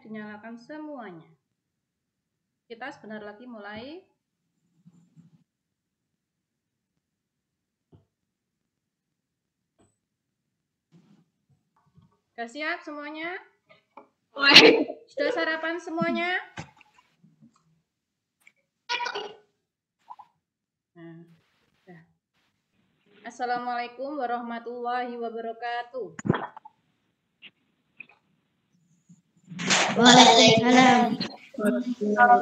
dinyalakan semuanya. Kita sebentar lagi mulai. Sudah siap semuanya? Sudah sarapan semuanya? Nah, sudah. Assalamualaikum warahmatullahi wabarakatuh. Waalaikumsalam. Waalaikumsalam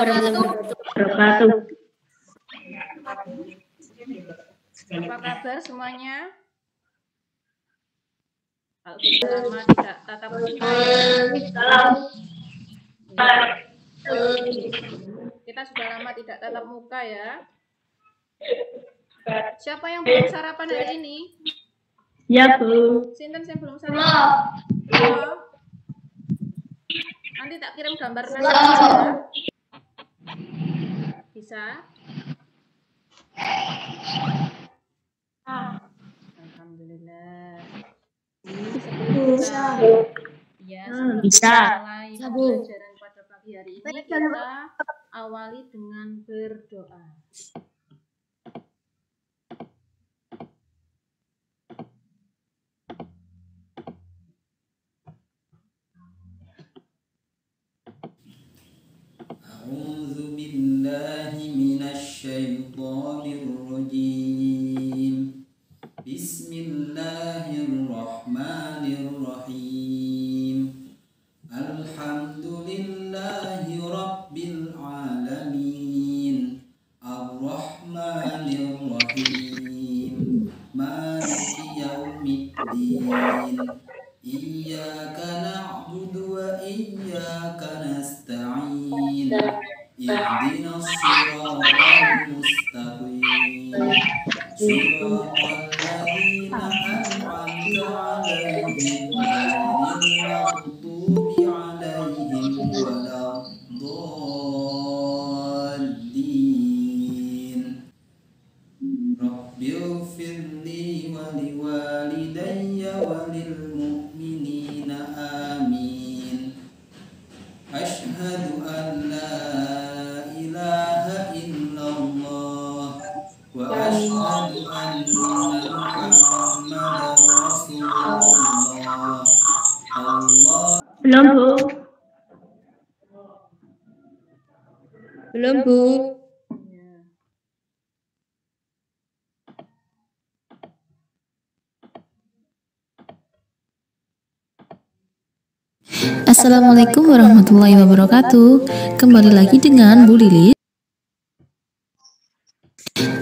warahmatullahi wabarakatuh. Apa kabar semuanya? Kalau kita lama tidak tatap muka ya. Kita sudah lama tidak tatap muka ya. Siapa yang belum sarapan hari ini? Ya, Bu. Sinten yang belum sarapan? Halo. Nanti tak kirim gambar nasi ya. Bisa? Alhamdulillah. Bisa. Ya, Bisa. mulai pembelajaran pada pagi hari ini kita awali dengan berdoa. A'udzu billahi minasy syaithanir rajim. Bismillahirrahmanirrahim. Alhamdulillahi rabbil alamin. Ar-Rahmanir Rahim. Maliki yaumiddin. Iyyaka na'budu wa iyyaka nasta'in. Ihdinas siratal mustaqim. Siratal ladzina an'amta 'alaihim ghairil maghdubi 'alaihim waladdallin. Rabbighfirli wa liwalidayya wa lil mu'minina amin. Asyhadu an la ilaha illallah wa asyhadu anna Muhammadar Rasulullah. Allah. Belum, Bu. Belum, Bu. Assalamualaikum warahmatullahi wabarakatuh. Kembali lagi dengan Bu Lilis.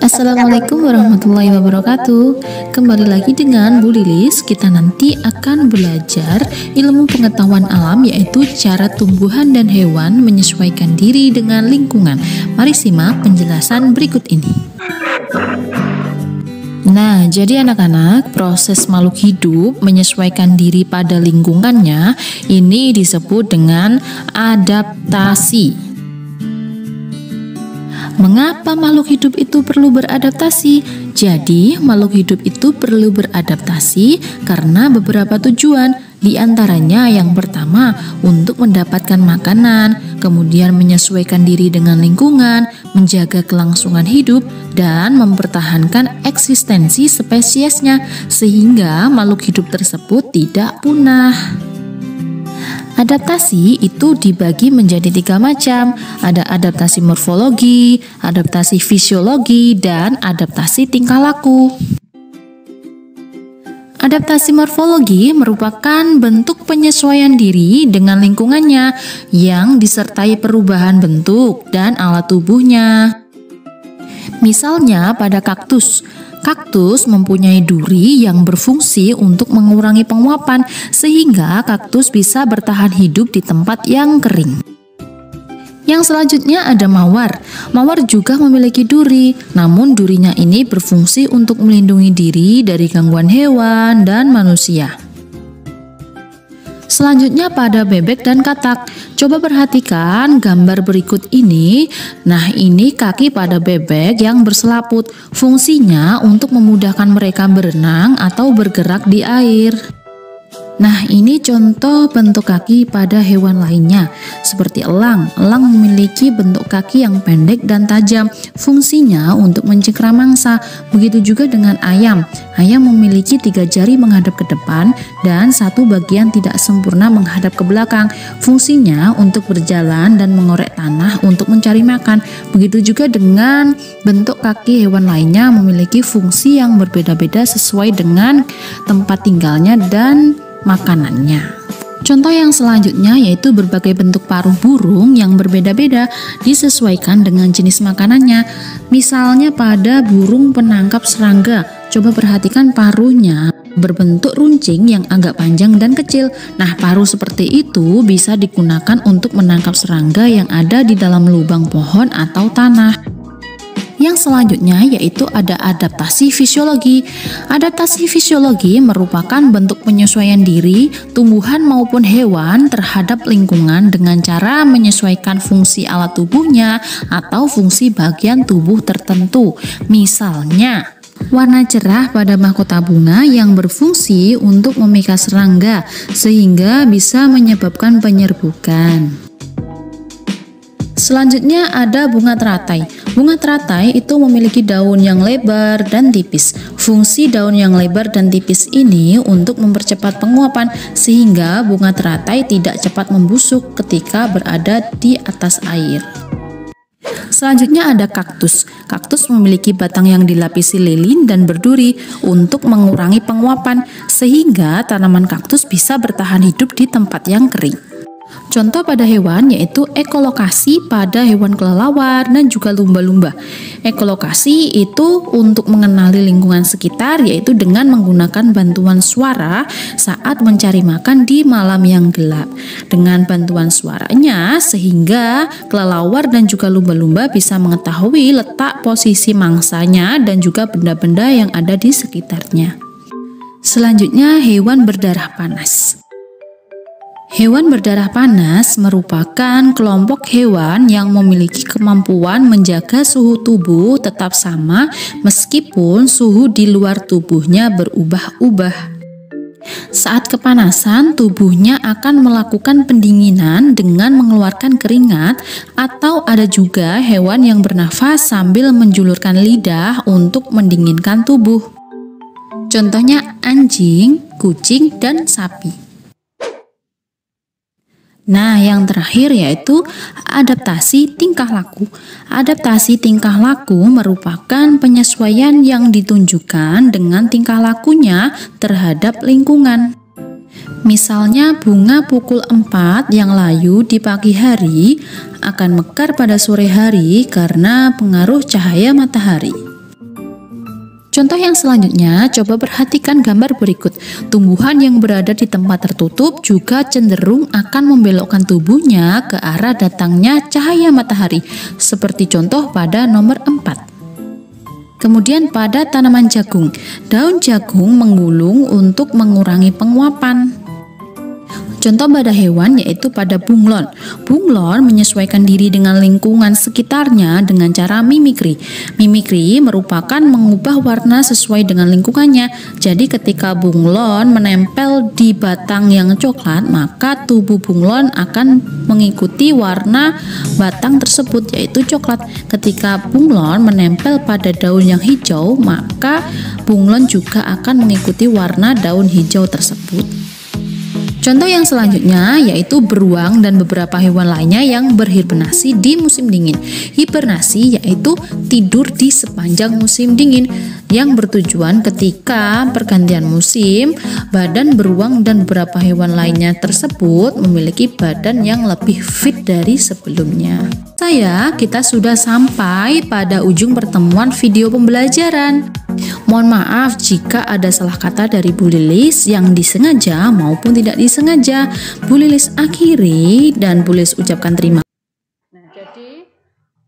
Assalamualaikum warahmatullahi wabarakatuh. Kembali lagi dengan Bu Lilis. Kita nanti akan belajar ilmu pengetahuan alam, yaitu cara tumbuhan dan hewan menyesuaikan diri dengan lingkungan. Mari simak penjelasan berikut ini. Nah, jadi anak-anak, proses makhluk hidup menyesuaikan diri pada lingkungannya ini disebut dengan adaptasi. Mengapa makhluk hidup itu perlu beradaptasi? Jadi, makhluk hidup itu perlu beradaptasi karena beberapa tujuan. Di antaranya yang pertama, untuk mendapatkan makanan, kemudian menyesuaikan diri dengan lingkungan, menjaga kelangsungan hidup, dan mempertahankan eksistensi spesiesnya sehingga makhluk hidup tersebut tidak punah. Adaptasi itu dibagi menjadi 3 macam. Ada adaptasi morfologi, adaptasi fisiologi, dan adaptasi tingkah laku. Adaptasi morfologi merupakan bentuk penyesuaian diri dengan lingkungannya yang disertai perubahan bentuk dan alat tubuhnya. Misalnya pada kaktus. Kaktus mempunyai duri yang berfungsi untuk mengurangi penguapan sehingga kaktus bisa bertahan hidup di tempat yang kering. Yang selanjutnya ada mawar. Mawar juga memiliki duri, namun durinya ini berfungsi untuk melindungi diri dari gangguan hewan dan manusia. Selanjutnya pada bebek dan katak. Coba perhatikan gambar berikut ini. Nah, ini kaki pada bebek yang berselaput. Fungsinya untuk memudahkan mereka berenang atau bergerak di air. Nah, ini contoh bentuk kaki pada hewan lainnya, seperti elang. Elang memiliki bentuk kaki yang pendek dan tajam, fungsinya untuk mencengkram mangsa. Begitu juga dengan ayam. Ayam memiliki 3 jari menghadap ke depan dan 1 bagian tidak sempurna menghadap ke belakang. Fungsinya untuk berjalan dan mengorek tanah untuk mencari makan. Begitu juga dengan bentuk kaki hewan lainnya memiliki fungsi yang berbeda-beda sesuai dengan tempat tinggalnya dan makanannya. Contoh yang selanjutnya yaitu berbagai bentuk paruh burung yang berbeda-beda disesuaikan dengan jenis makanannya. Misalnya pada burung penangkap serangga, coba perhatikan paruhnya berbentuk runcing yang agak panjang dan kecil. Nah, paruh seperti itu bisa digunakan untuk menangkap serangga yang ada di dalam lubang pohon atau tanah. Yang selanjutnya yaitu ada adaptasi fisiologi. Adaptasi fisiologi merupakan bentuk penyesuaian diri tumbuhan maupun hewan terhadap lingkungan dengan cara menyesuaikan fungsi alat tubuhnya atau fungsi bagian tubuh tertentu. Misalnya, warna cerah pada mahkota bunga yang berfungsi untuk memikat serangga sehingga bisa menyebabkan penyerbukan. Selanjutnya ada bunga teratai. Bunga teratai itu memiliki daun yang lebar dan tipis. Fungsi daun yang lebar dan tipis ini untuk mempercepat penguapan sehingga bunga teratai tidak cepat membusuk ketika berada di atas air. Selanjutnya ada kaktus. Kaktus memiliki batang yang dilapisi lilin dan berduri untuk mengurangi penguapan sehingga tanaman kaktus bisa bertahan hidup di tempat yang kering. Contoh pada hewan yaitu ekolokasi pada hewan kelelawar dan juga lumba-lumba. Ekolokasi itu untuk mengenali lingkungan sekitar yaitu dengan menggunakan bantuan suara saat mencari makan di malam yang gelap. Dengan bantuan suaranya sehingga kelelawar dan juga lumba-lumba bisa mengetahui letak posisi mangsanya dan juga benda-benda yang ada di sekitarnya. Selanjutnya hewan berdarah panas. Hewan berdarah panas merupakan kelompok hewan yang memiliki kemampuan menjaga suhu tubuh tetap sama meskipun suhu di luar tubuhnya berubah-ubah. Saat kepanasan, tubuhnya akan melakukan pendinginan dengan mengeluarkan keringat, atau ada juga hewan yang bernafas sambil menjulurkan lidah untuk mendinginkan tubuh. Contohnya anjing, kucing, dan sapi. Nah, yang terakhir yaitu adaptasi tingkah laku. Adaptasi tingkah laku merupakan penyesuaian yang ditunjukkan dengan tingkah lakunya terhadap lingkungan. Misalnya bunga pukul 4 yang layu di pagi hari akan mekar pada sore hari karena pengaruh cahaya matahari. Contoh yang selanjutnya, coba perhatikan gambar berikut. Tumbuhan yang berada di tempat tertutup juga cenderung akan membelokkan tubuhnya ke arah datangnya cahaya matahari, seperti contoh pada nomor 4. Kemudian pada tanaman jagung, daun jagung menggulung untuk mengurangi penguapan. Contoh pada hewan yaitu pada bunglon. Bunglon menyesuaikan diri dengan lingkungan sekitarnya dengan cara mimikri. Mimikri merupakan mengubah warna sesuai dengan lingkungannya. Jadi ketika bunglon menempel di batang yang coklat, maka tubuh bunglon akan mengikuti warna batang tersebut yaitu coklat. Ketika bunglon menempel pada daun yang hijau, maka bunglon juga akan mengikuti warna daun hijau tersebut. Contoh yang selanjutnya yaitu beruang dan beberapa hewan lainnya yang berhibernasi di musim dingin. Hibernasi yaitu tidur di sepanjang musim dingin yang bertujuan ketika pergantian musim, badan beruang dan beberapa hewan lainnya tersebut memiliki badan yang lebih fit dari sebelumnya. Kita sudah sampai pada ujung pertemuan video pembelajaran. Mohon maaf jika ada salah kata dari Bu Lilis yang disengaja maupun tidak disengaja. Bu Lilis akhiri dan Bu Lilis ucapkan terima. Nah, jadi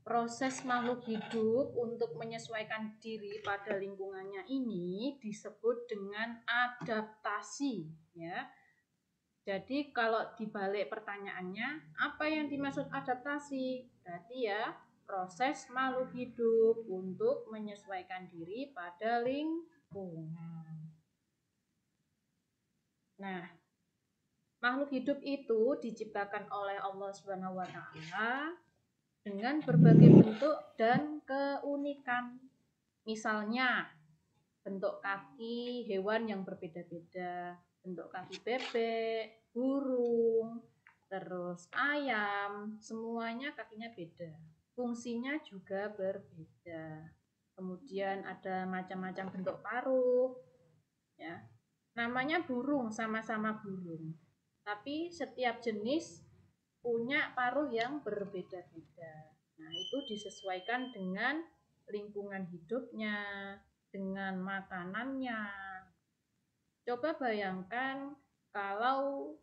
proses makhluk hidup untuk menyesuaikan diri pada lingkungannya ini disebut dengan adaptasi, ya. Jadi kalau dibalik pertanyaannya, apa yang dimaksud adaptasi? Berarti ya proses makhluk hidup untuk menyesuaikan diri pada lingkungan. Nah, makhluk hidup itu diciptakan oleh Allah Subhanahu wa taala dengan berbagai bentuk dan keunikan. Misalnya, bentuk kaki hewan yang berbeda-beda, bentuk kaki bebek, burung, terus ayam, semuanya kakinya beda. Fungsinya juga berbeda. Kemudian ada macam-macam bentuk paruh, ya. Namanya burung, sama-sama burung. Tapi setiap jenis punya paruh yang berbeda-beda. Nah, itu disesuaikan dengan lingkungan hidupnya, dengan makanannya. Coba bayangkan kalau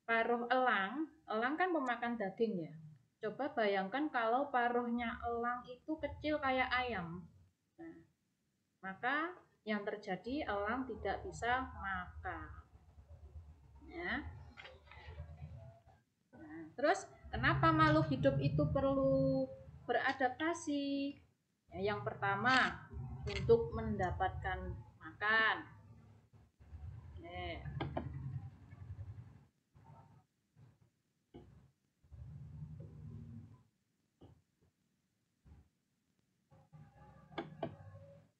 paruh elang kan pemakan daging ya. Coba bayangkan kalau paruhnya elang itu kecil kayak ayam. Nah, maka yang terjadi elang tidak bisa makan. Ya. Nah, terus kenapa makhluk hidup itu perlu beradaptasi? Ya, yang pertama untuk mendapatkan makan.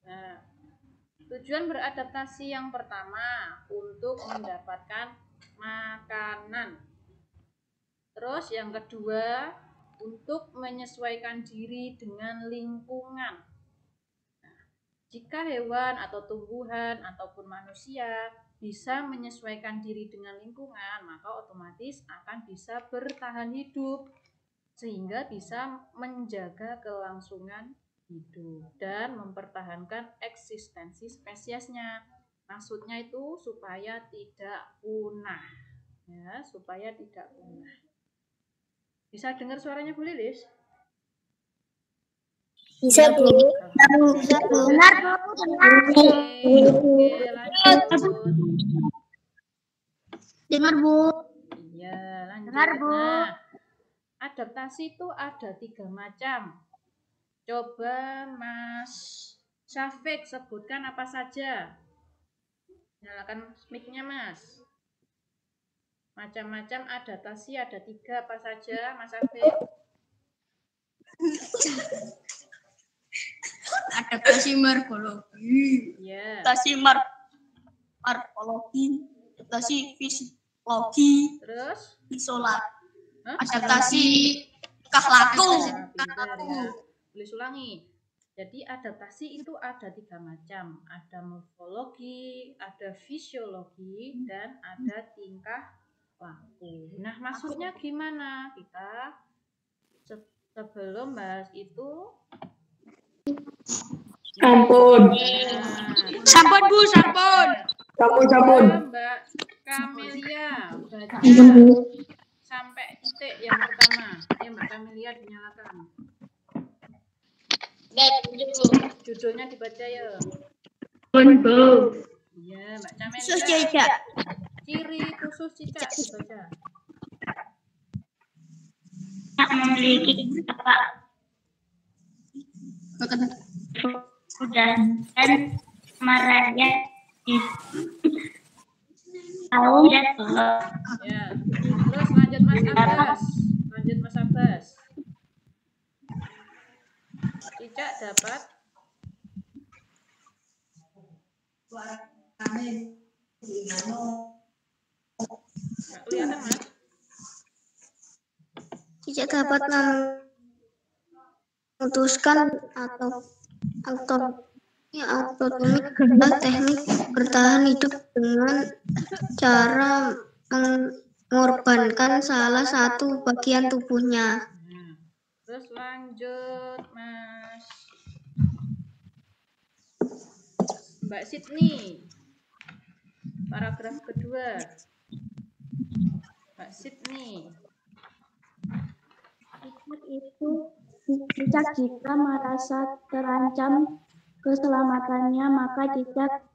Nah, tujuan beradaptasi yang pertama untuk mendapatkan makanan. Terus yang kedua untuk menyesuaikan diri dengan lingkungan. Nah, jika hewan atau tumbuhan ataupun manusia bisa menyesuaikan diri dengan lingkungan, maka otomatis akan bisa bertahan hidup sehingga bisa menjaga kelangsungan hidup dan mempertahankan eksistensi spesiesnya. Maksudnya itu supaya tidak punah. Ya, supaya tidak punah. Bisa dengar suaranya Bu Lilis? Bisa, Bu. Bisa Dengar, Bu. Oke, lanjut. Dengar, Bu. Iya, lanjut. Dengar, Bu. Nah, adaptasi itu ada 3 macam. Coba Mas Syafiq sebutkan apa saja. Nyalakan mic-nya, Mas. Macam-macam adaptasi ada 3 apa saja, Mas Syafiq? Adaptasi morfologi. Ya. Adaptasi morfologi. Adaptasi fisiologi. Terus? Isolasi. Hah? Adaptasi tingkah laku. Pintar ya. Tulis ulangi. Jadi adaptasi itu ada 3 macam. Ada morfologi, ada fisiologi, dan ada tingkah laku. Nah, maksudnya gimana? Kita sebelum bahas itu Sampun. Sampun, Bu, sampun. Sampun. Mbak Kamelia baca sampai titik yang pertama. Ya, Mbak Kamelia dinyalakan. Judulnya dibaca ya. Bu. Iya, Mbak Kamelia. Khusus cicak. Ciri khusus cicak dibaca. Memiliki apa? Dan marahnya di tahun dan Ya. Terus lanjut Mas Abbas. Cicak dapat nggak kelihatan, Mas? Cicak dapat memutuskan atau adalah teknik bertahan hidup dengan cara mengorbankan salah satu bagian tubuhnya. Nah, terus lanjut Mas Mbak Sydney. Paragraf kedua. Mbak Sydney. Itu cicak jika merasa terancam keselamatannya, maka cicak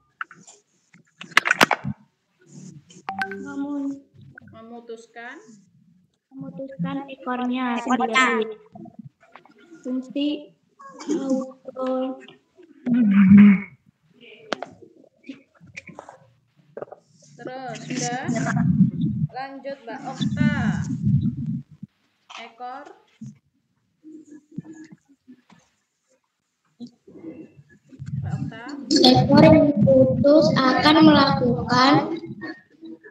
memutuskan ekornya sendiri. Fungsi Terus sudah. Lanjut Mbak Okta. Ekor. Mbak Okta. Ekor yang putus akan melakukan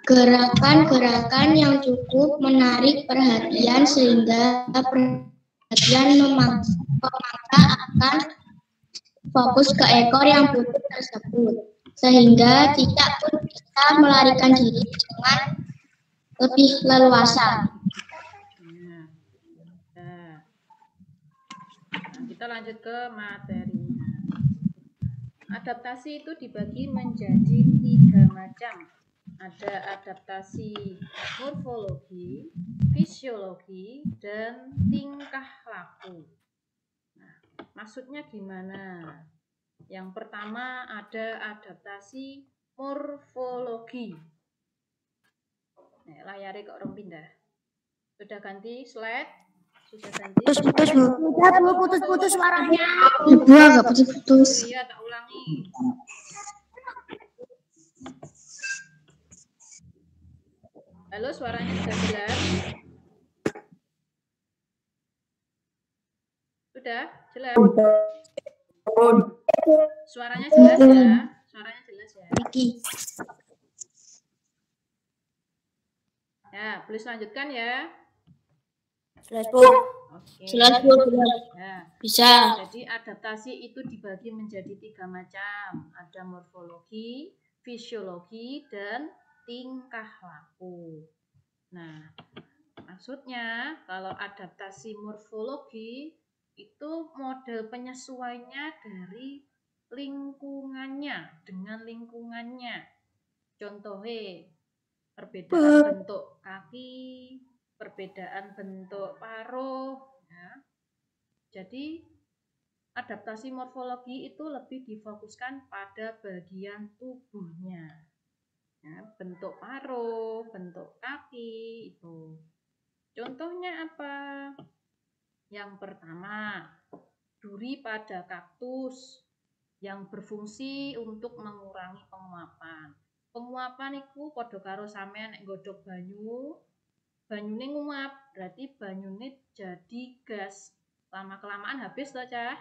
gerakan-gerakan yang cukup menarik perhatian sehingga perhatian pemangsa akan fokus ke ekor yang putus tersebut. Sehingga cicak pun bisa melarikan diri dengan lebih leluasa. Nah, kita lanjut ke materinya. Adaptasi itu dibagi menjadi 3 macam. Ada adaptasi morfologi, fisiologi, dan tingkah laku. Nah, maksudnya gimana? Yang pertama ada adaptasi morfologi. Nah, layarnya kok orang pindah. Sudah ganti slide? Sudah ganti? Putus-putus, Bu. Sudah, Bu. Putus-putus suaranya. Ibu agak putus-putus. Iya, tak ulangi. Halo, suaranya sudah jelas? Sudah jelas? Suaranya jelas ya? Suaranya jelas ya? Ya, boleh selanjutkan ya? Jelas, Bu. Oke. Jelas, Bu. Ya. Bisa. Jadi adaptasi itu dibagi menjadi 3 macam. Ada morfologi, fisiologi, dan tingkah laku. Nah, maksudnya kalau adaptasi morfologi itu model penyesuaiannya dari lingkungannya, dengan lingkungannya. Contohnya, perbedaan bentuk kaki, perbedaan bentuk paruh. Ya. Jadi, adaptasi morfologi itu lebih difokuskan pada bagian tubuhnya. Ya, bentuk paruh, bentuk kaki itu. Contohnya apa? Yang pertama, duri pada kaktus yang berfungsi untuk mengurangi penguapan. Penguapan itu padha karo sampean nek nggodhog banyu, banyune nguap, berarti banyune jadi gas. Lama-kelamaan habis toh, Cah.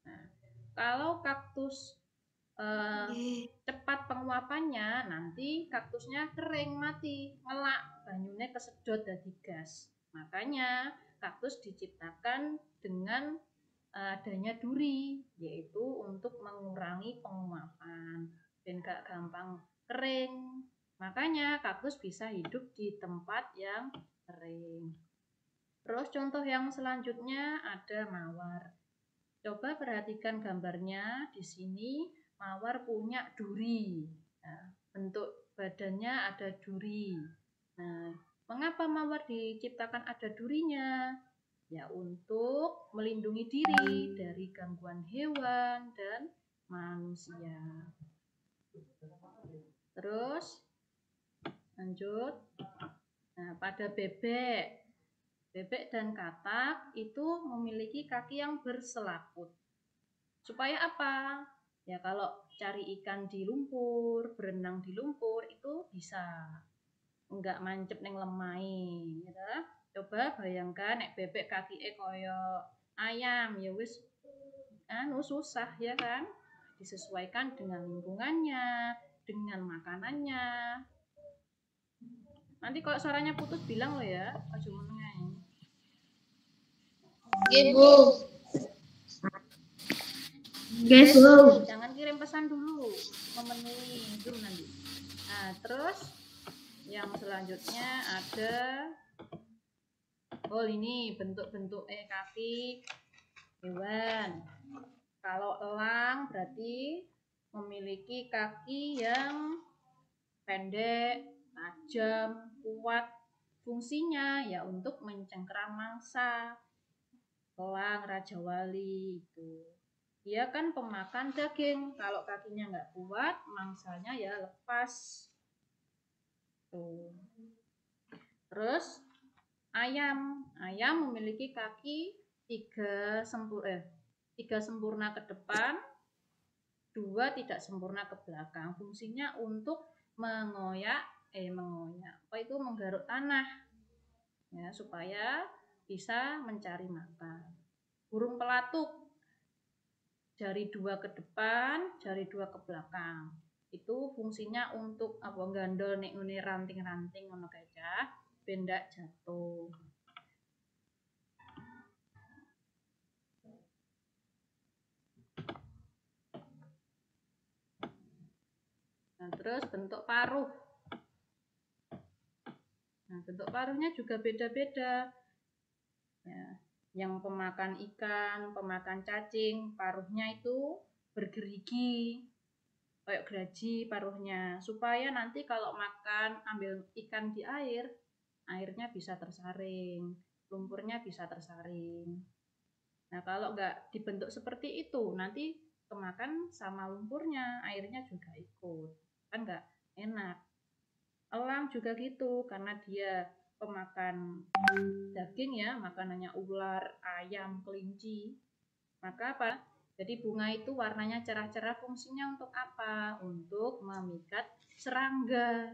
Nah, kalau kaktus cepat penguapannya, nanti kaktusnya kering mati, ngelak, banyune kesedot jadi gas. Makanya kaktus diciptakan dengan adanya duri, yaitu untuk mengurangi penguapan dan gak gampang kering. Makanya kaktus bisa hidup di tempat yang kering. Terus contoh yang selanjutnya ada mawar. Coba perhatikan gambarnya di sini. Mawar punya duri. Nah, bentuk badannya ada duri. Nah, mengapa mawar diciptakan ada durinya? Ya, untuk melindungi diri dari gangguan hewan dan manusia. Terus, lanjut. Nah, pada bebek. Bebek dan katak itu memiliki kaki yang berselaput. Supaya apa? Ya kalau cari ikan di lumpur, berenang di lumpur itu bisa. Enggak mancep neng lemai, gitu. Coba bayangkan nek bebek kakike koyo ayam, ya wis susah ya kan? Disesuaikan dengan lingkungannya, dengan makanannya. Nanti kalau suaranya putus bilang lo ya, aja menengahin. Ibu. Guys, Bu. Jangan kirim pesan dulu, memenuhi Zoom nanti. Nah, terus yang selanjutnya ada ini bentuk-bentuk kaki hewan. Kalau elang berarti memiliki kaki yang pendek, tajam, kuat. Fungsinya ya untuk mencengkeram mangsa. Elang Raja Wali itu. Dia kan pemakan daging. Kalau kakinya nggak kuat, mangsanya ya lepas. Tuh. Terus ayam. Ayam memiliki kaki 3 sempurna ke depan, 2 tidak sempurna ke belakang. Fungsinya untuk menggaruk tanah ya, supaya bisa mencari makan. Burung pelatuk, jari 2 ke depan, jari 2 ke belakang. Itu fungsinya untuk gandol nek ngene ranting-ranting ngono kae cah, ben ndak jatuh. Nah, terus bentuk paruh. Nah, bentuk paruhnya juga beda-beda. Ya, yang pemakan ikan, pemakan cacing, paruhnya itu bergerigi, kayak gergaji paruhnya, supaya nanti kalau makan ambil ikan di air, airnya bisa tersaring, lumpurnya bisa tersaring. Nah, kalau nggak dibentuk seperti itu, nanti kemakan sama lumpurnya, airnya juga ikut, kan nggak enak. Elang juga gitu, karena dia pemakan daging ya, makanannya ular, ayam, kelinci. Maka apa? Jadi bunga itu warnanya cerah-cerah, fungsinya untuk apa? Untuk memikat serangga.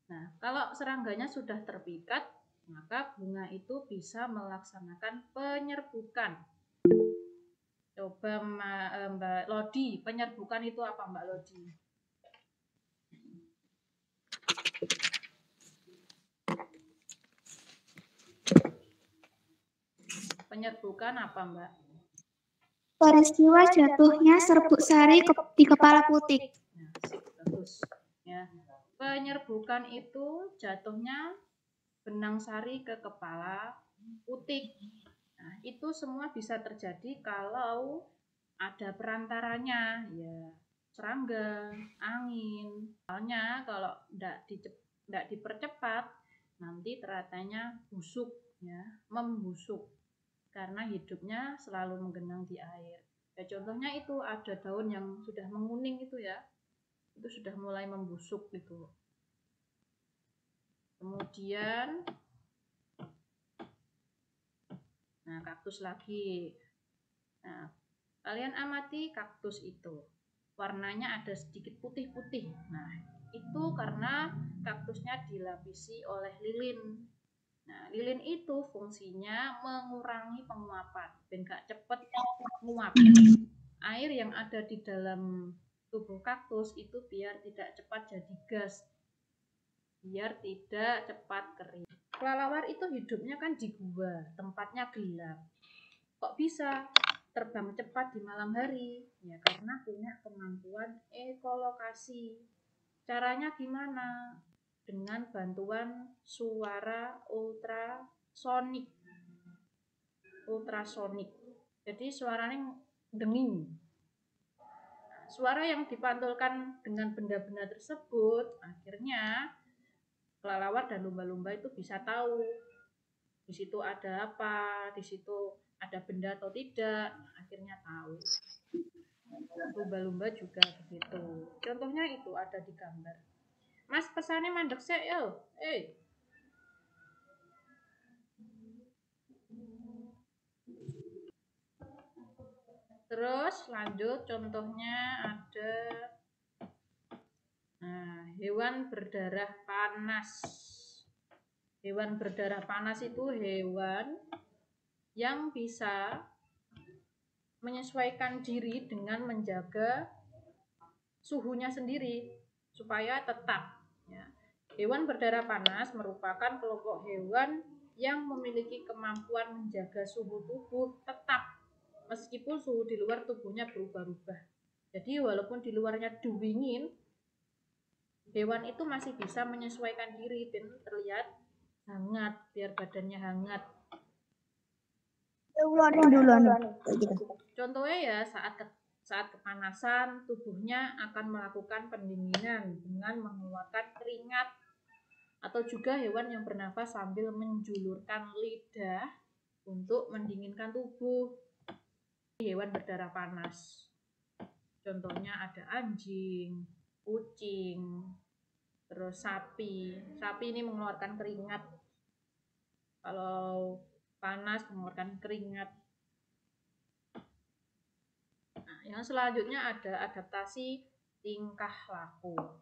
Nah, kalau serangganya sudah terpikat, maka bunga itu bisa melaksanakan penyerbukan. Coba Mbak Lodi, penyerbukan itu apa Mbak Lodi? Penyerbukan apa Mbak? Peristiwa jatuhnya serbuk sari di kepala putik. Nah, bagus. Ya. Penyerbukan itu jatuhnya benang sari ke kepala putik. Nah, itu semua bisa terjadi kalau ada perantaranya, ya serangga, angin. Soalnya kalau tidak dipercepat, nanti teratanya busuk, ya, membusuk karena hidupnya selalu menggenang di air. Ya, contohnya itu ada daun yang sudah menguning itu ya, itu sudah mulai membusuk gitu. Kemudian, nah kaktus lagi. Nah, kalian amati kaktus itu, warnanya ada sedikit putih-putih. Nah, itu karena kaktusnya dilapisi oleh lilin. Nah, lilin itu fungsinya mengurangi penguapan, ben gak cepet menguap. Air yang ada di dalam tubuh kaktus itu biar tidak cepat jadi gas, biar tidak cepat kering. Kelelawar itu hidupnya kan di gua, tempatnya gelap. Kok bisa terbang cepat di malam hari? Ya karena punya kemampuan ekolokasi. Caranya gimana? Dengan bantuan suara ultrasonik. Jadi suaranya denging. Suara yang dipantulkan dengan benda-benda tersebut, akhirnya kelelawar dan lumba-lumba itu bisa tahu di situ ada apa, di situ ada benda atau tidak. Akhirnya tahu. Lumba-lumba juga begitu. Contohnya itu ada di gambar. Mas pesannya mandek sih yo. Terus lanjut, contohnya ada hewan berdarah panas. Hewan berdarah panas itu hewan yang bisa menyesuaikan diri dengan menjaga suhunya sendiri supaya tetap. Ya. Hewan berdarah panas merupakan kelompok hewan yang memiliki kemampuan menjaga suhu tubuh tetap meskipun suhu di luar tubuhnya berubah-ubah. Jadi walaupun di luarnya dingin, hewan itu masih bisa menyesuaikan diri dan terlihat hangat, biar badannya hangat. Contohnya ya saat kepanasan, tubuhnya akan melakukan pendinginan dengan mengeluarkan keringat, atau juga hewan yang bernafas sambil menjulurkan lidah untuk mendinginkan tubuh. Hewan berdarah panas. Contohnya ada anjing, kucing, terus sapi. Sapi ini mengeluarkan keringat. Kalau panas mengeluarkan keringat. Nah, yang selanjutnya ada adaptasi tingkah laku.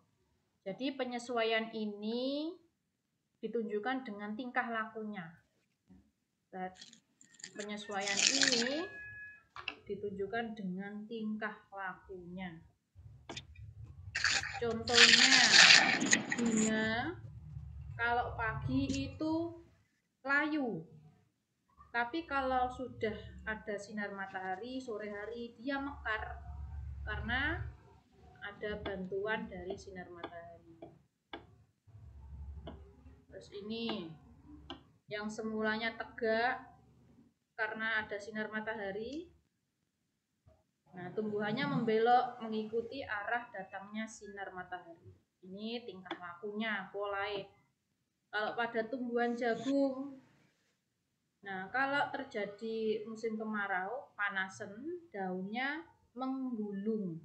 Jadi penyesuaian ini ditunjukkan dengan tingkah lakunya. Dan penyesuaian ini ditunjukkan dengan tingkah lakunya. Contohnya, bunga kalau pagi itu layu, tapi kalau sudah ada sinar matahari sore hari dia mekar karena ada bantuan dari sinar matahari. Terus ini yang semulanya tegak karena ada sinar matahari, nah tumbuhannya membelok mengikuti arah datangnya sinar matahari. Ini tingkah lakunya, polanya. Kalau pada tumbuhan jagung, nah kalau terjadi musim kemarau, panasan, daunnya menggulung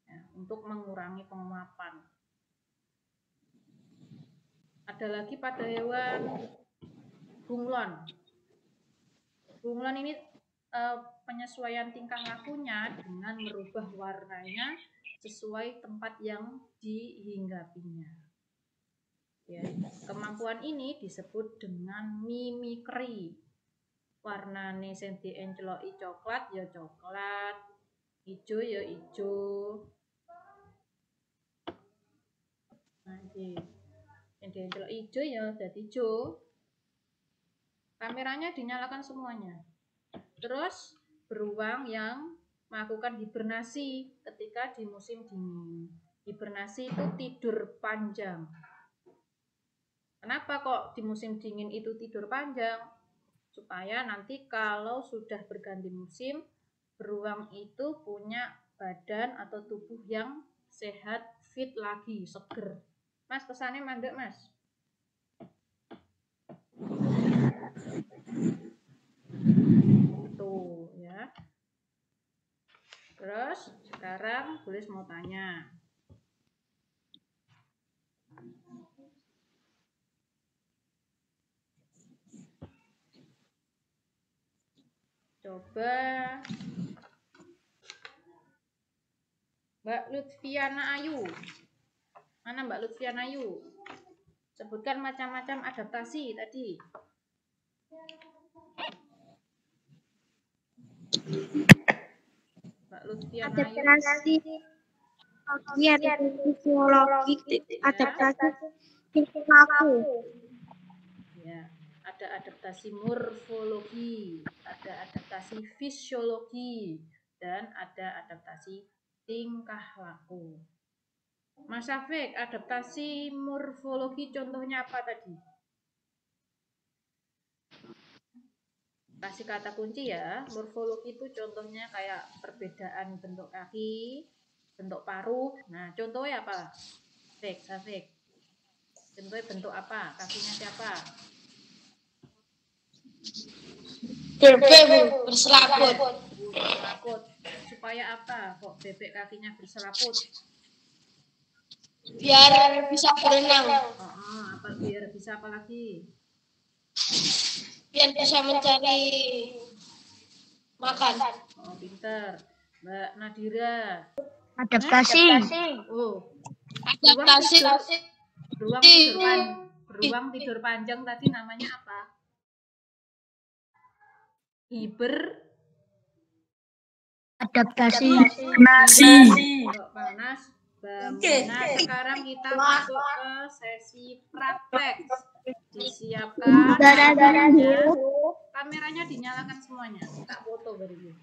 ya, untuk mengurangi penguapan. Ada lagi pada hewan bunglon. Bunglon ini penyesuaian tingkah lakunya dengan merubah warnanya sesuai tempat yang dihinggapinya. Ya, kemampuan ini disebut dengan mimikri. Warnane sing dienceloki coklat ya coklat, ijo ya ijo. Nah, iki yang dienceloki ijo ya dadi ijo. Kameranya dinyalakan semuanya. Terus beruang yang melakukan hibernasi ketika di musim dingin. Hibernasi itu tidur panjang. Kenapa kok di musim dingin itu tidur panjang? Supaya nanti kalau sudah berganti musim, beruang itu punya badan atau tubuh yang sehat, fit lagi, seger. Mas, pesannya mandek, Mas. Tuh, ya. Terus, sekarang Bulis mau tanya. Coba Mbak Lutfiana Ayu. Mana Mbak Lutfiana Ayu? Sebutkan macam-macam adaptasi tadi. Mbak Lutfiana Ayu. Adaptasi fisiologi, adaptasi tingkah laku. Ya, ada adaptasi morfologi, ada adaptasi fisiologi, dan ada adaptasi tingkah laku. Mas Syafiq, adaptasi morfologi contohnya apa tadi? Kasih kata kunci ya. Morfologi itu contohnya kayak perbedaan bentuk kaki, bentuk paruh. Nah, contohnya apa? Syafiq. Contohnya bentuk apa? Kakinya siapa? Bebek berselaput. Berselaput. Supaya apa? Kok bebek kakinya berselaput? Biar bisa berenang. Apa biar bisa apa lagi? Biar bisa mencari makan. Oh, pinter. Mbak Nadira. Adaptasi. Oh. Adaptasi. Beruang tidur panjang tadi namanya apa? Adaptasi. Panas. Nah, sekarang kita masuk ke sesi praktek. Disiapkan kameranya dinyalakan semuanya. Tak foto baru ini.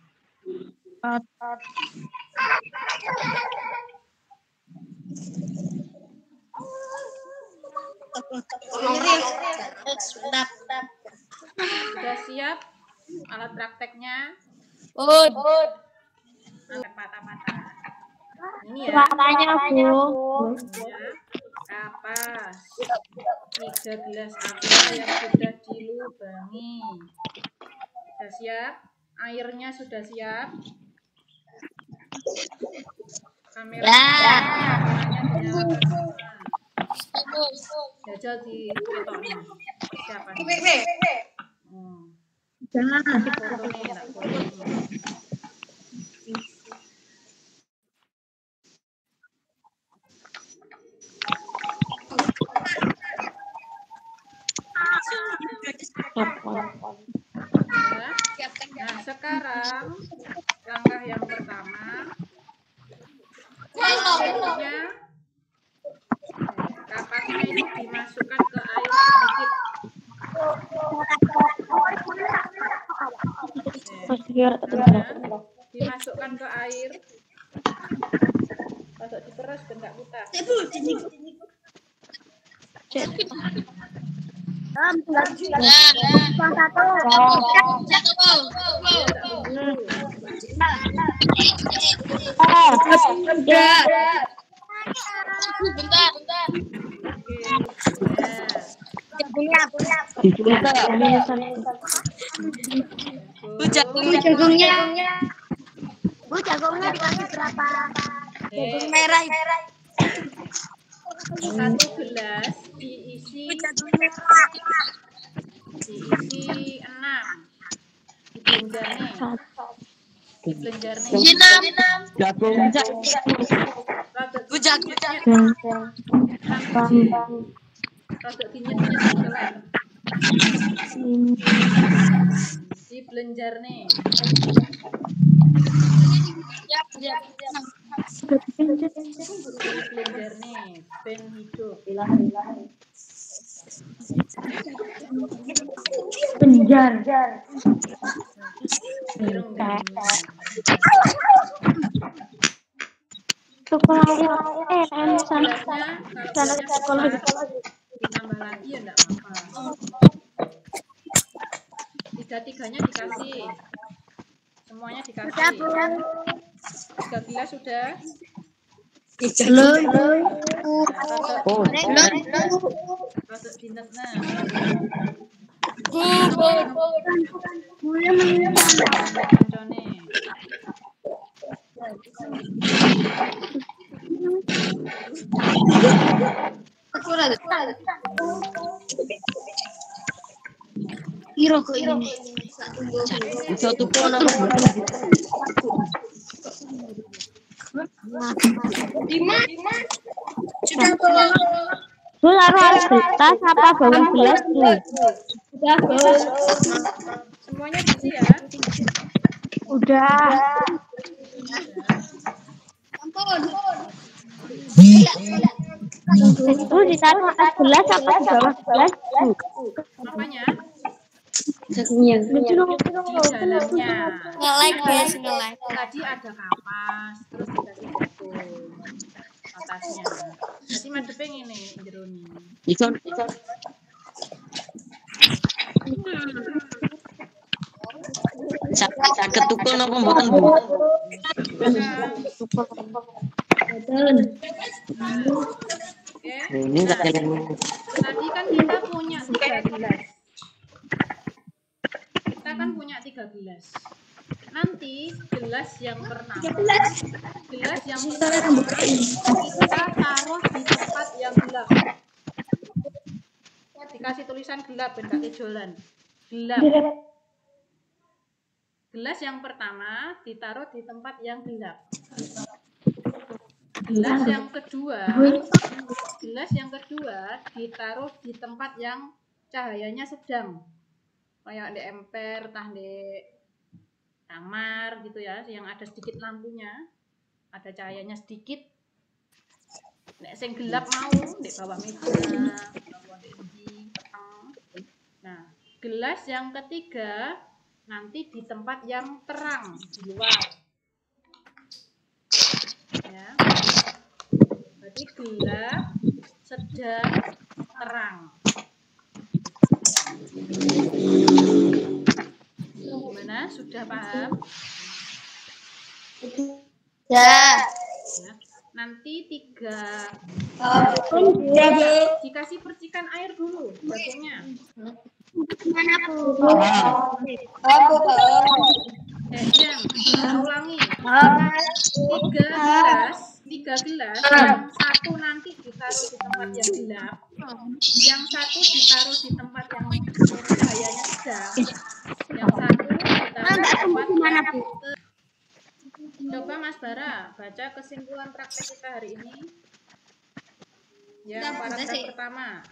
Sudah siap alat prakteknya? Angkat patah-patah. Ini ya. Bu. Ya. Kapas. 3 gelas aqua yang sudah dilubangi. Sudah siap? Airnya sudah siap? Kameranya dinyalakan semua. Jajal di ketoknya. Siapa nih? Fotonya tak foto. Ya. Nah, sekarang langkah yang pertama, kapasnya itu dimasukkan ke air sedikit. Dimasukkan ke air, masuk diperes dan nggak buta. Bu, jagungnya dikasih berapa? Jagung merah. Satu gelas diisi 6. Di blender nih. Jagung. Rada dinyet-nyet sebelah. Di blender nih. Di blender nih, ben hidup. Kalau ditambah lagi ya enggak apa-apa. 3-3-nya dikasih. Semuanya dikasih. 3 gelas sudah? Belum. Rotok dinetna. Kancane. Iro kok ini. Satu pola. Sudah Bu, harus kertas apa bawa gelas Bu? Sudah Bu. Semuanya diisi ya? Udah. Bu, ditaruh atas gelas apa di bawah gelas Bu? Apanya? Jagungnya. Di dalamnya. Nge-like guys, nge-like. Tadi ada kapas, terus dikasih jagung atasnya. Jadi madepnya ini jeruni. Ikon. Sakit tukul napa mboten Bu? Oke. Ini enggak ada yang Tadi kan kita punya 3 gelas. Nanti gelas yang pertama kita taruh di tempat yang gelap. Dikasih tulisan gelap, enggak kejolan. Gelap. Gelas yang pertama ditaruh di tempat yang gelap. Gelas yang kedua ditaruh di tempat yang cahayanya sedang. Kayak di emper, tah di kamar gitu ya, yang ada sedikit lampunya, ada cahayanya sedikit. Nek sing gelap mau di bawah meja, bawah di petang. Nah, gelas yang ketiga nanti di tempat yang terang di luar. Ya. Jadi gelap, sedang, terang. Gimana? Sudah paham? Ya. Nanti 3 Ya. dikasih percikan air dulu jagungnya. Mana Bu? Diam, ulangi. 3 gelas, yang satu nanti ditaruh di tempat yang gelap, yang satu ditaruh di tempat yang cahayanya sedang, yang satu ditaruh di tempat mana Bu? Coba Mas Bara baca kesimpulan praktek kita hari ini. Yang paragraf pertama.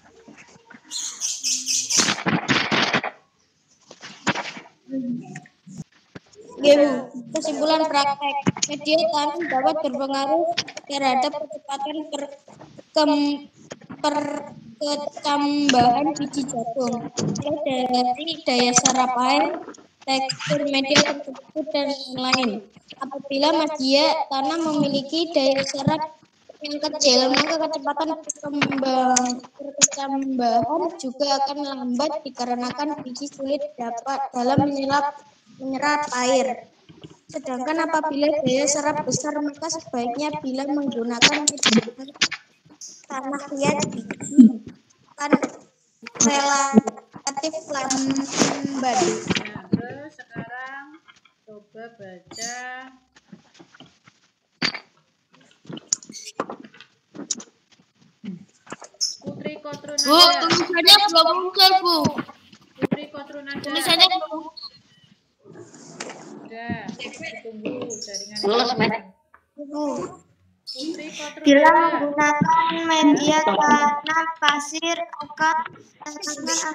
Kesimpulan praktek, media tanam dapat berpengaruh terhadap kecepatan perkembangan biji jagung, mulai dari daya serap air, tekstur media tersebut, dan lain-lain. Apabila media tanam memiliki daya serap yang kecil, maka kecepatan perkembangan juga akan lambat dikarenakan biji sulit dapat dalam menyerap air. Sedangkan apabila daya serap besar, maka sebaiknya bila menggunakan media tanah liat biji akan relatif lambat. Nah, terus sekarang coba baca Putri Kotrunada. Tulisannya belum muncul, Bu. Putri Kotrunada. Tulisannya belum. Udah, ditunggu jaringan. Lulus, Mat. Putri Bila Kotrunada. menggunakan media tanam pasir, maka tanaman akan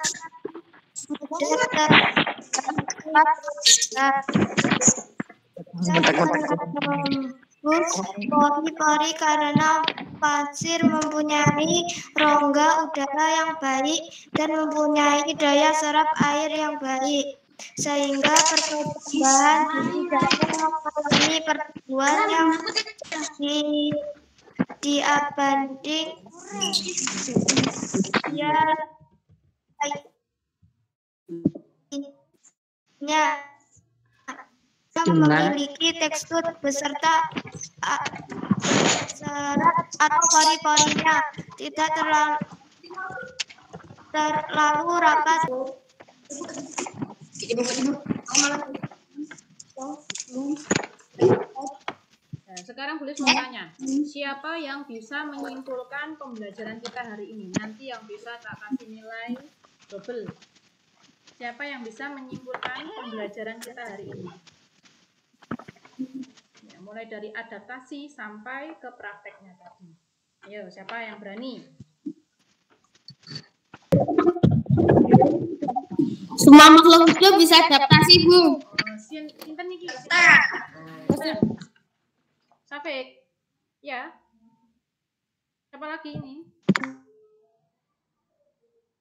mudah tertembus pori-pori karena pasir mempunyai rongga udara yang baik dan mempunyai daya serap air yang baik, sehingga pertumbuhan biji jagung mengalami pertumbuhan yang diabanding memiliki tekstur beserta serat atau pori-porinya tidak terlalu rapat. Nah, sekarang boleh mau tanya, siapa yang bisa menyimpulkan pembelajaran kita hari ini? Nanti yang bisa tak kasih nilai double. Siapa yang bisa menyimpulkan pembelajaran kita hari ini? Ya, mulai dari adaptasi sampai ke prakteknya tadi. Ayo, siapa yang berani? Semua makhluk hidup bisa adaptasi, Bu. Sinten iki? Safik. Ya. Siapa lagi ini?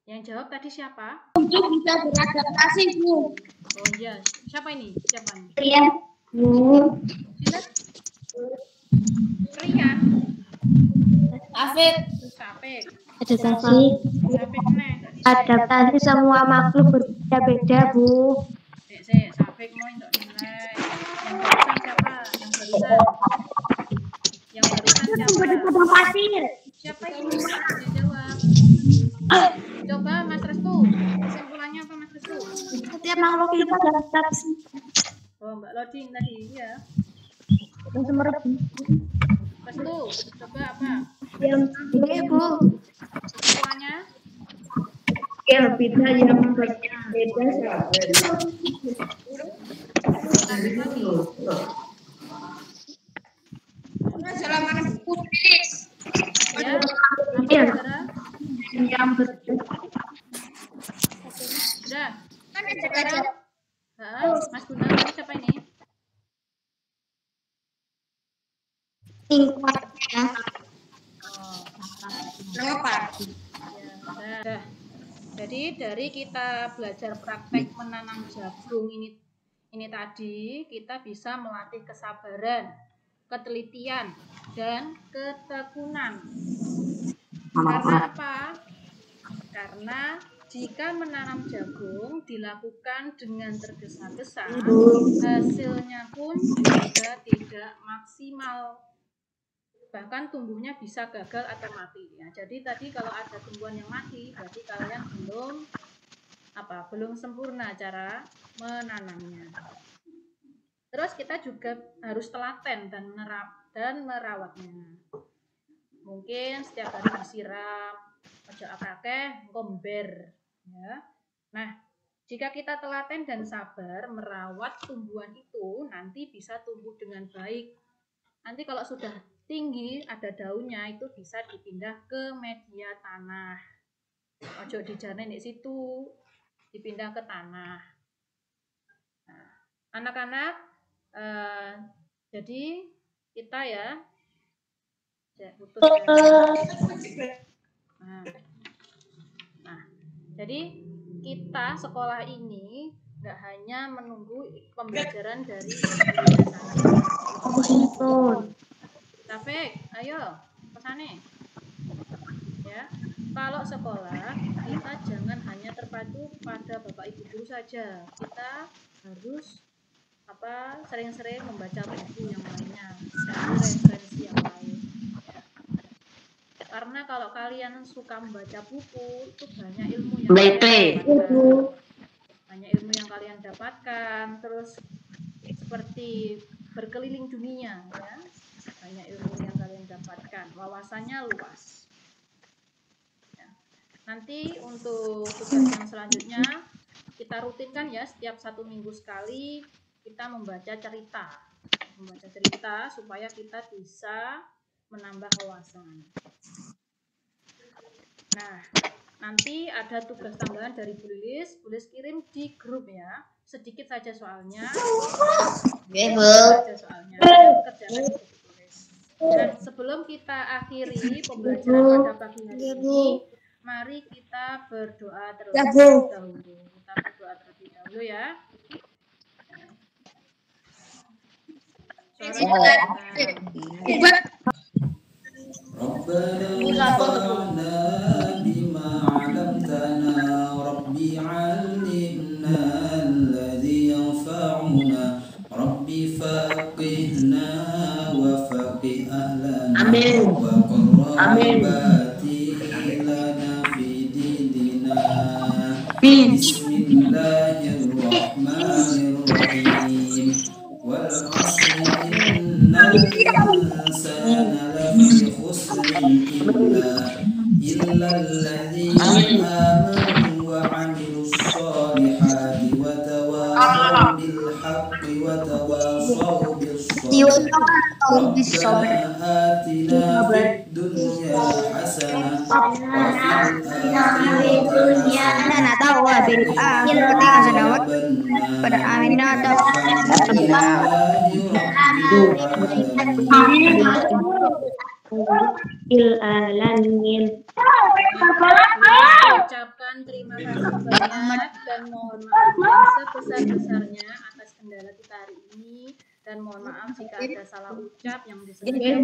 Yang jawab tadi siapa? Hidup bisa beradaptasi, Bu. Oh iya, siapa ini? Siapa ini? Iya, Bu. Sinten? Rian. Safik. Safik. Adaptasi. Safik meneh. Adaptasi semua makhluk berbeda-beda, Bu. Safik mau untuk nilai. Yang barusan siapa? Yang barusan. Yang barusan siapa? Pasir. Siapa itu? Yang jawab. Coba Mas Restu. Kesimpulannya apa Mas Restu? Setiap makhluk hidup beradaptasi. Oh, Mbak Loding tadi ya. Restu, coba apa? Oke, Bu. Kesimpulannya? Ya, beda yang berbeda. Lagi. Ya, apa saudara? Yang berbeda. Sudah. Sekarang, Mas Gunawan ini siapa ini? Tingkatnya. Kenapa? Ya, jadi dari kita belajar praktek menanam jagung ini tadi, kita bisa melatih kesabaran, ketelitian, dan ketekunan. Karena apa? Karena jika menanam jagung dilakukan dengan tergesa-gesa, hasilnya pun juga tidak maksimal. Bahkan tumbuhnya bisa gagal atau mati. Ya, jadi tadi kalau ada tumbuhan yang mati, berarti kalian belum sempurna cara menanamnya. Terus kita juga harus telaten dan merawatnya. Mungkin setiap hari disiram, ojo akeh ngomber, ya. Nah, jika kita telaten dan sabar merawat tumbuhan itu, nanti bisa tumbuh dengan baik. Nanti kalau sudah tinggi, ada daunnya, itu bisa dipindah ke media tanah. Ojo dijarne di situ, dipindah ke tanah. Anak-anak, jadi kita ya, putus ya. Nah, jadi kita sekolah ini nggak hanya menunggu pembelajaran dari Taufik, ayo kesana ya. Kalau sekolah kita jangan hanya terpacu pada bapak ibu guru saja, kita harus sering-sering membaca buku yang lainnya, cari referensi yang lain ya. Karena kalau kalian suka membaca buku itu banyak ilmu yang kalian dapatkan, terus seperti berkeliling dunia ya, banyak ilmu yang kalian dapatkan, wawasannya luas ya. Nanti untuk tugas yang selanjutnya kita rutinkan ya, setiap 1 minggu sekali kita membaca cerita supaya kita bisa menambah wawasan. Nah, nanti ada tugas tambahan dari Bu Lilis kirim di grup ya, sedikit saja soalnya. Kerjakan ditulis. Nah, sebelum kita akhiri pembelajaran pada pagi hari ini, mari kita berdoa terlebih dahulu. Kita berdoa terlebih dahulu ya. Rabbana anfa'na bima 'allamtana Rabbi 'allimna alladhi yanfa'una Rabbi faqihna wa faqih ahlana wa qurrabati lana fi dinina Bismillahirrahmanirrahim wal 'asri innal insana lafi khusrin illa alladhina amanu wa 'amilus solihati wa tawasaw bil haqqi wa tawasaw bis sabr. Rabbana atina fid dunya hasanah wa fil akhirati hasanah wa qina Ucapkan terima kasih banyak dan mohon maaf yang sebesar-besarnya atas kendala kita hari ini, dan mohon maaf jika ada salah ucap yang disengaja